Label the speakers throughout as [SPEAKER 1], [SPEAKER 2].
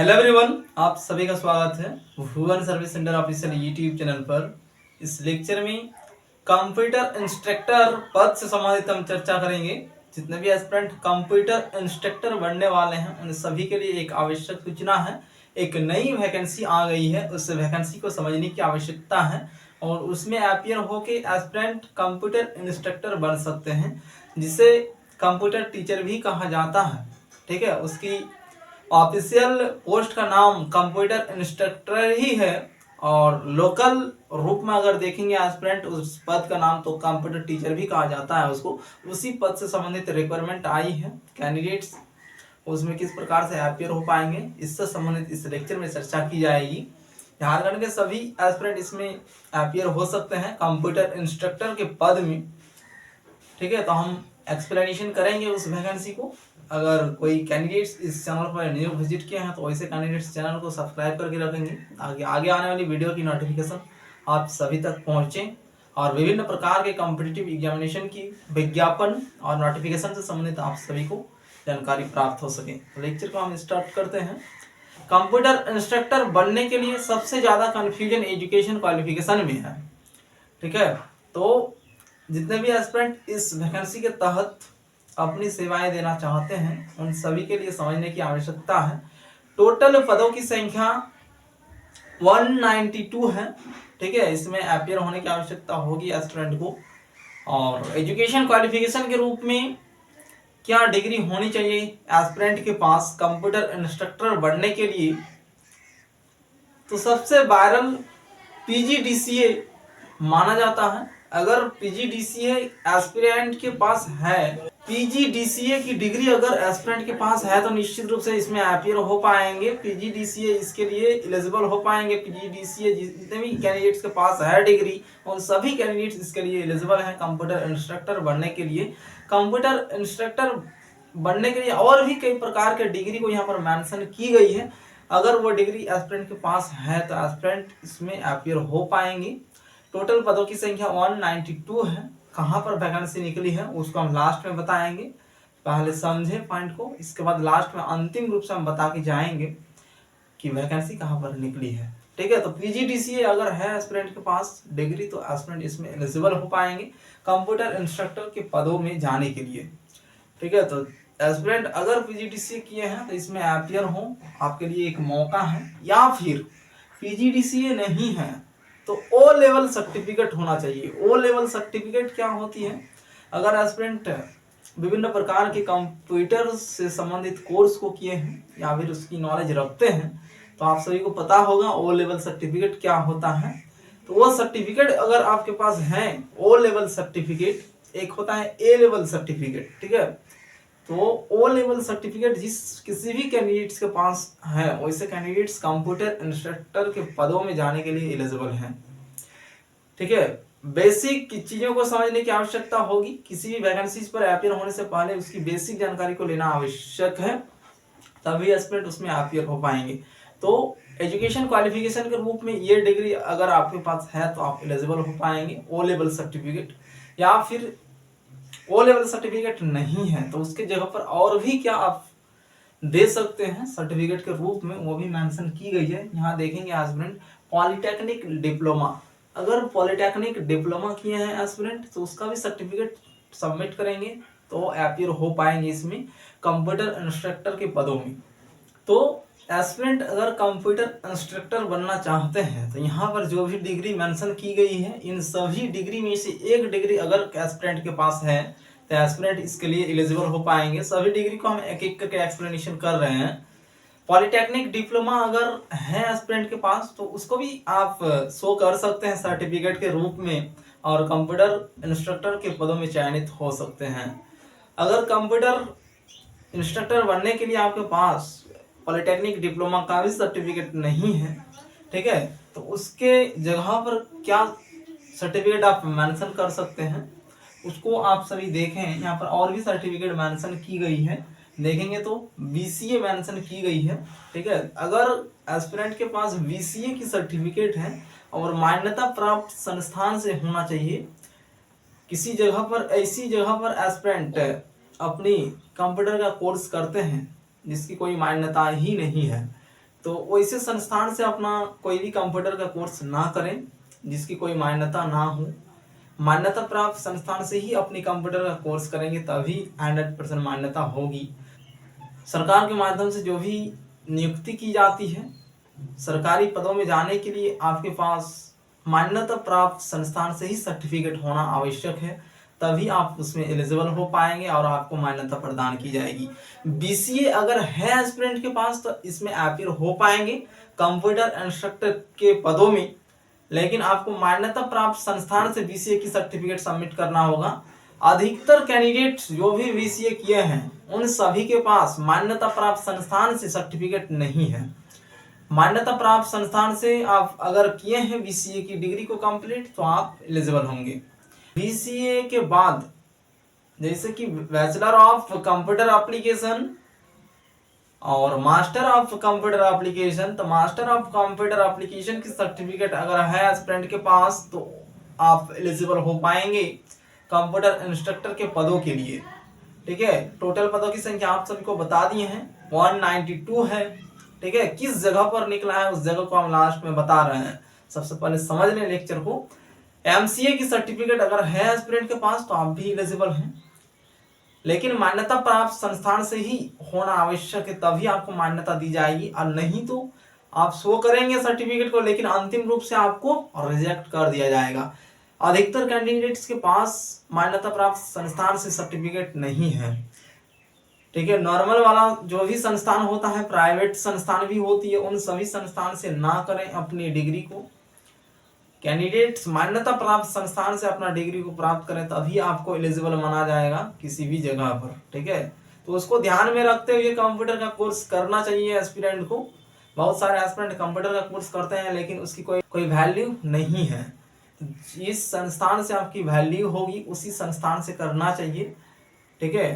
[SPEAKER 1] Hello everyone, आप सभी का स्वागत है Bhuvan service centre official YouTube channel पर। इस लेक्चर में कंप्यूटर इंस्ट्रक्टर पद से संबंधित हम चर्चा करेंगे। जितने भी एस्पिरेंट कंप्यूटर इंस्ट्रक्टर बनने वाले हैं उन सभी के लिए एक आवश्यक सूचना है। एक नई वैकेंसी आ गई है, उस वैकेंसी को समझने की आवश्यकता है और उसमें अपीयर होके एस्पिरेंट कंप्यूटर इंस्ट्रक्टर बन सकते हैं, जिसे कंप्यूटर टीचर भी कहा जाता है। ठीक है, उसकी ऑफिशियल पोस्ट का नाम कंप्यूटर इंस्ट्रक्टर ही है और लोकल रूप में अगर देखेंगे एस्पिरेंट उस पद का नाम तो कंप्यूटर टीचर भी कहा जाता है उसको। उसी पद से संबंधित रिक्वायरमेंट आई है। कैंडिडेट्स उसमें किस प्रकार से अपीयर हो पाएंगे, इससे संबंधित इस लेक्चर में चर्चा की जाएगी। झारखंड के सभी एस्पिरेंट इसमें अपीयर हो सकते हैं कंप्यूटर इंस्ट्रक्टर के पद में। ठीक है, तो हम एक्सप्लेनेशन करेंगे उस वैकेंसी को। अगर कोई कैंडिडेट्स इस चैनल पर न्यू विजिट किए हैं तो वैसे कैंडिडेट्स चैनल को सब्सक्राइब करके रखेंगे ताकि आगे आने वाली वीडियो की नोटिफिकेशन आप सभी तक पहुंचे और विभिन्न प्रकार के कॉम्पिटिटिव एग्जामिनेशन की विज्ञापन और नोटिफिकेशन से संबंधित आप सभी को जानकारी प्राप्त हो सके। तो लेक्चर को हम स्टार्ट करते हैं। कंप्यूटर इंस्ट्रक्टर बनने के लिए सबसे ज़्यादा कन्फ्यूजन एजुकेशन क्वालिफिकेशन में है। ठीक है, तो जितने भी एस्पिरेंट इस वैकेंसी के तहत अपनी सेवाएं देना चाहते हैं उन सभी के लिए समझने की आवश्यकता है। टोटल पदों की संख्या 192 है। ठीक है, इसमें अपीयर होने की आवश्यकता होगी एस्पिरेंट को। और एजुकेशन क्वालिफिकेशन के रूप में क्या डिग्री होनी चाहिए एस्पिरेंट के पास कंप्यूटर इंस्ट्रक्टर बनने के लिए, तो सबसे वायरल पीजीडीसीए माना जाता है। अगर पीजीडीसीए एस्पिरेंट के पास है, पीजीडीसीए की डिग्री अगर एस्पिरेंट के पास है तो निश्चित रूप से इसमें अपीयर हो पाएंगे। पीजीडीसीए इसके लिए एलिजिबल हो पाएंगे। पीजीडीसीए जितने भी कैंडिडेट्स के पास है डिग्री उन सभी कैंडिडेट्स इसके लिए एलिजिबल हैं कंप्यूटर इंस्ट्रक्टर बनने के लिए। कंप्यूटर इंस्ट्रक्टर बनने के लिए और भी कई प्रकार के डिग्री को यहाँ पर मेंशन की गई है। अगर वो डिग्री एस्पिरेंट के पास है तो एस्पिरेंट इसमें अपीयर हो पाएंगे। टोटल पदों की संख्या 192 है। कहाँ पर वैकेंसी निकली है उसको हम लास्ट में बताएंगे। पहले समझे पॉइंट को, इसके बाद लास्ट में अंतिम रूप से हम बता के जाएंगे कि वैकेंसी कहाँ पर निकली है। ठीक है, तो पीजीडीसीए अगर है एस्पिरेंट के पास डिग्री तो एस्पिरेंट इसमें एलिजिबल हो पाएंगे कंप्यूटर इंस्ट्रक्टर के पदों में जाने के लिए। ठीक है, तो एस्पिरेंट अगर पीजीडीसीए किए हैं तो इसमें अपीयर हो, आपके लिए एक मौका है। या फिर पीजीडीसीए नहीं है तो ओ लेवल सर्टिफिकेट होना चाहिए। ओ लेवल सर्टिफिकेट क्या होती है? अगर एस्पिरेंट विभिन्न प्रकार के कंप्यूटर से संबंधित कोर्स को किए हैं या फिर उसकी नॉलेज रखते हैं तो आप सभी को पता होगा ओ लेवल सर्टिफिकेट क्या होता है। तो वो सर्टिफिकेट अगर आपके पास है, ओ लेवल सर्टिफिकेट, एक होता है ए लेवल सर्टिफिकेट। ठीक है, तो ओ लेवल सर्टिफिकेट जिस किसी भी कैंडिडेट्स के पास है वैसे कैंडिडेट्स कंप्यूटर इंस्ट्रक्टर के पदों में जाने के लिए एलिजिबल हैं। ठीक है, बेसिक चीजों को समझने की आवश्यकता होगी। किसी भी वैकेंसी पर अपीयर होने से पहले उसकी बेसिक जानकारी को लेना आवश्यक है, तभी एस्पिरेंट उसमें अपीयर हो पाएंगे। तो एजुकेशन क्वालिफिकेशन के रूप में ये डिग्री अगर आपके पास है तो आप एलिजिबल हो पाएंगे ओ लेवल सर्टिफिकेट। या फिर ओ लेवल सर्टिफिकेट नहीं है तो उसके जगह पर और भी क्या आप दे सकते हैं सर्टिफिकेट के रूप में, वो भी मेंशन की गई है। यहाँ देखेंगे एस्पिरेंट पॉलिटेक्निक डिप्लोमा, अगर पॉलिटेक्निक डिप्लोमा किए हैं एस्पिरेंट तो उसका भी सर्टिफिकेट सबमिट करेंगे तो अपीयर हो पाएंगे इसमें कंप्यूटर इंस्ट्रक्टर के पदों में। तो एस्पिरेंट अगर कंप्यूटर इंस्ट्रक्टर बनना चाहते हैं तो यहाँ पर जो भी डिग्री मेंशन की गई है इन सभी डिग्री में से एक डिग्री अगर एस्पिरेंट के पास है तो एस्पिरेंट इसके लिए एलिजिबल हो पाएंगे। सभी डिग्री को हम एक एक करके एक्सप्लेनेशन कर रहे हैं। पॉलिटेक्निक डिप्लोमा अगर है एस्पिरेंट के पास तो उसको भी आप शो कर सकते हैं सर्टिफिकेट के रूप में और कंप्यूटर इंस्ट्रक्टर के पदों में चयनित हो सकते हैं। अगर कंप्यूटर इंस्ट्रक्टर बनने के लिए आपके पास पॉलिटेक्निक डिप्लोमा का भी सर्टिफिकेट नहीं है, ठीक है, तो उसके जगह पर क्या सर्टिफिकेट आप मेंशन कर सकते हैं उसको आप सभी देखें। यहाँ पर और भी सर्टिफिकेट मेंशन की गई है, देखेंगे तो बीसीए मेंशन की गई है। ठीक है, अगर एस्पिरेंट के पास बीसीए की सर्टिफिकेट है और मान्यता प्राप्त संस्थान से होना चाहिए, किसी जगह पर ऐसी जगह पर एस्पिरेंट अपनी कंप्यूटर का कोर्स करते हैं जिसकी कोई मान्यता ही नहीं है, तो वैसे संस्थान से अपना कोई भी कंप्यूटर का कोर्स ना करें जिसकी कोई मान्यता ना हो। मान्यता प्राप्त संस्थान से ही अपनी कंप्यूटर का कोर्स करेंगे तभी 100% मान्यता होगी। सरकार के माध्यम से जो भी नियुक्ति की जाती है सरकारी पदों में जाने के लिए आपके पास मान्यता प्राप्त संस्थान से ही सर्टिफिकेट होना आवश्यक है, तभी आप उसमें एलिजिबल हो पाएंगे और आपको मान्यता प्रदान की जाएगी। बीसीए अगर है एस्पिरेंट के पास तो इसमें अपीयर हो पाएंगे कंप्यूटर इंस्ट्रक्टर के पदों में, लेकिन आपको मान्यता प्राप्त संस्थान से बीसीए की सर्टिफिकेट सबमिट करना होगा। अधिकतर कैंडिडेट्स जो भी बीसीए किए हैं उन सभी के पास मान्यता प्राप्त संस्थान से सर्टिफिकेट नहीं है। मान्यता प्राप्त संस्थान से आप अगर किए हैं बीसीए की डिग्री को कंप्लीट तो आप एलिजिबल होंगे। बीसीए के बाद जैसे कि बैचलर ऑफ कंप्यूटर एप्लीकेशन और मास्टर ऑफ कंप्यूटर एप्लीकेशन, तो मास्टर ऑफ कंप्यूटर एप्लीकेशन की सर्टिफिकेट अगर है एस्पिरेंट के पास तो आप एलिजिबल हो पाएंगे कंप्यूटर इंस्ट्रक्टर के पदों के लिए। ठीक है, टोटल पदों की संख्या आप सभी को बता दिए हैं 192 है। ठीक है, किस जगह पर निकला है उस जगह को हम लास्ट में बता रहे हैं। सबसे पहले समझ लें लेक्चर को। एमसीए की सर्टिफिकेट अगर है एस्पिरेंट के पास तो आप भी एलिजिबल हैं, लेकिन मान्यता प्राप्त संस्थान से ही होना आवश्यक है तभी आपको मान्यता दी जाएगी, और नहीं तो आप शो करेंगे सर्टिफिकेट को लेकिन अंतिम रूप से आपको रिजेक्ट कर दिया जाएगा। अधिकतर कैंडिडेट्स के पास मान्यता प्राप्त संस्थान से सर्टिफिकेट नहीं है। ठीक है, नॉर्मल वाला जो भी संस्थान होता है, प्राइवेट संस्थान भी होती है, उन सभी संस्थान से ना करें अपनी डिग्री को। कैंडिडेट्स मान्यता प्राप्त संस्थान से अपना डिग्री को प्राप्त करें तभी आपको एलिजिबल माना जाएगा किसी भी जगह पर। ठीक है, तो उसको ध्यान में रखते हुए कंप्यूटर का कोर्स करना चाहिए एस्पिरेंट को। बहुत सारे एस्पिरेंट कंप्यूटर का कोर्स करते हैं लेकिन उसकी कोई वैल्यू नहीं है। जिस संस्थान से आपकी वैल्यू होगी उसी संस्थान से करना चाहिए। ठीक है,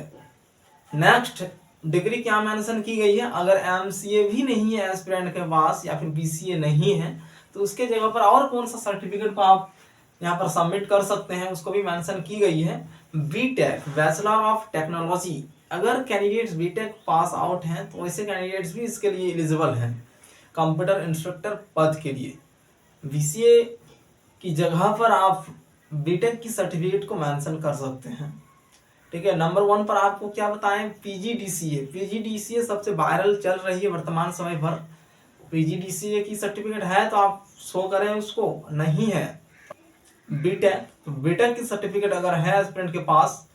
[SPEAKER 1] नेक्स्ट डिग्री क्या मेंशन की गई है, अगर एमसीए भी नहीं है एस्पिरेंट के पास या फिर बीसीए नहीं है तो उसके जगह पर और कौन सा सर्टिफिकेट को आप यहाँ पर सबमिट कर सकते हैं उसको भी मेंशन की गई है। बीटेक, बैचलर ऑफ टेक्नोलॉजी, अगर कैंडिडेट्स बीटेक पास आउट हैं तो वैसे कैंडिडेट्स भी इसके लिए एलिजिबल हैं कंप्यूटर इंस्ट्रक्टर पद के लिए। बीसीए की जगह पर आप बीटेक की सर्टिफिकेट को मेंशन कर सकते हैं। ठीक है, नंबर 1 पर आपको क्या बताएं, पीजीडीसीए। पीजीडीसीए सबसे वायरल चल रही है वर्तमान समय पर। पीजीडीसीए की सर्टिफिकेट है तो आप शो करें उसको, नहीं है बीटेक, तो बीटेक की सर्टिफिकेट अगर है एस्पिरेंट के पास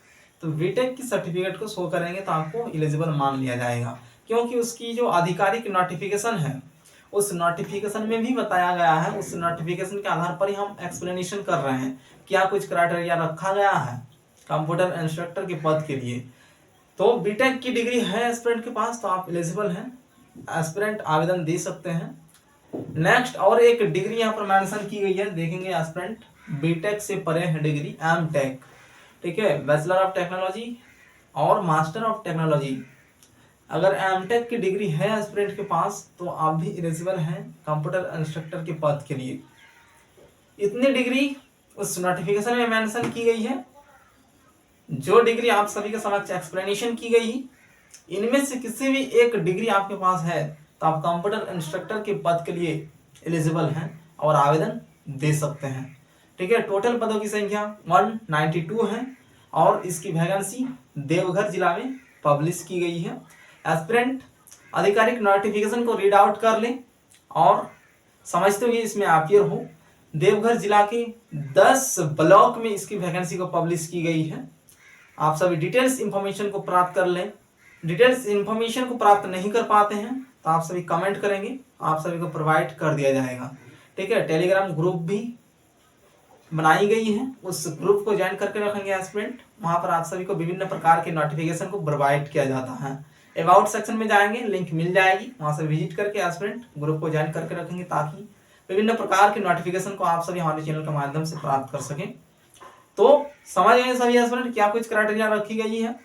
[SPEAKER 1] तो बीटेक की सर्टिफिकेट को शो करेंगे तो आपको एलिजिबल मान लिया जाएगा, क्योंकि उसकी जो आधिकारिक नोटिफिकेशन है उस नोटिफिकेशन में भी बताया गया है। उस नोटिफिकेशन के आधार पर ही हम एक्सप्लेनेशन कर रहे हैं क्या कुछ क्राइटेरिया रखा गया है कंप्यूटर इंस्ट्रक्टर के पद के लिए। तो बीटेक की डिग्री है एस्पिरेंट के पास तो आप एलिजिबल हैं, एस्पिरेंट आवेदन दे सकते हैं। नेक्स्ट और एक डिग्री यहाँ पर मेंशन की गई है, देखेंगे एस्पिरेंट बीटेक से परे है डिग्री एमटेक। ठीक है, बैचलर ऑफ टेक्नोलॉजी और मास्टर ऑफ टेक्नोलॉजी, अगर एमटेक की डिग्री है एस्पिरेंट के पास तो आप भी एलिजिबल हैं कंप्यूटर इंस्ट्रक्टर के पद के लिए। इतनी डिग्री उस नोटिफिकेशन में मेंशन की गई है। जो डिग्री आप सभी के समक्ष एक्सप्लेनेशन की गई, इनमें से किसी भी एक डिग्री आपके पास है तो आप कंप्यूटर इंस्ट्रक्टर के पद के लिए एलिजिबल हैं और आवेदन दे सकते हैं। ठीक है, टोटल पदों की संख्या 192 है और इसकी वैकेंसी देवघर जिला में पब्लिश की गई है। एस्पिरेंट आधिकारिक नोटिफिकेशन को रीड आउट कर लें और समझते हुए इसमें अपीयर हो। देवघर जिला के 10 ब्लॉक में इसकी वैकेंसी को पब्लिश की गई है। आप सभी डिटेल्स इंफॉर्मेशन को प्राप्त कर लें। डिटेल्स इंफॉर्मेशन को प्राप्त नहीं कर पाते हैं तो आप सभी कमेंट करेंगे, आप सभी को प्रोवाइड कर दिया जाएगा। ठीक है, टेलीग्राम ग्रुप भी बनाई गई है, उस ग्रुप को ज्वाइन करके रखेंगे एस्पिरेंट। वहां पर आप सभी को विभिन्न प्रकार के नोटिफिकेशन को प्रोवाइड किया जाता है। अबाउट सेक्शन में जाएंगे, लिंक मिल जाएगी, वहां से विजिट करके एस्पिरेंट ग्रुप को ज्वाइन करके रखेंगे ताकि विभिन्न प्रकार के नोटिफिकेशन को आप सभी हमारे चैनल के माध्यम से प्राप्त कर सकें। तो समझ गए सभी एस्पिरेंट क्या कुछ क्राइटेरिया रखी गई है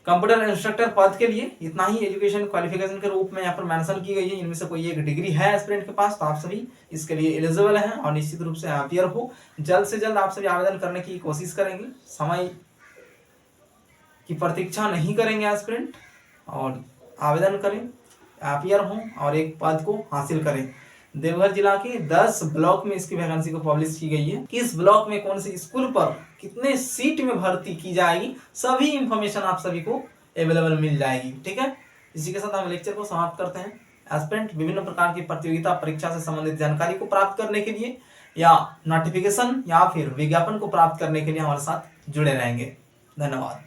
[SPEAKER 1] कंप्यूटर इंस्ट्रक्टर पद के लिए। इतना ही एजुकेशन क्वालिफिकेशन के रूप में यहाँ पर मेंशन की गई है। इनमें से कोई एक डिग्री है एस्पिरेंट के पास तो आप सभी इसके लिए एलिजिबल हैं और निश्चित रूप से अपीयर हो। जल्द से जल्द आप सभी आवेदन करने की कोशिश करेंगे, समय की प्रतीक्षा नहीं करेंगे एस्पिरेंट और आवेदन करें। अपियर हों और एक पद को हासिल करें। देवघर जिला के 10 ब्लॉक में इसकी वैकेंसी को पब्लिश की गई है। किस ब्लॉक में कौन सी स्कूल पर कितने सीट में भर्ती की जाएगी, सभी इंफॉर्मेशन आप सभी को अवेलेबल मिल जाएगी। ठीक है, इसी के साथ हम लेक्चर को समाप्त करते हैं। एस्पिरेंट विभिन्न प्रकार की प्रतियोगिता परीक्षा से संबंधित जानकारी को प्राप्त करने के लिए या नोटिफिकेशन या फिर विज्ञापन को प्राप्त करने के लिए हमारे साथ जुड़े रहेंगे। धन्यवाद।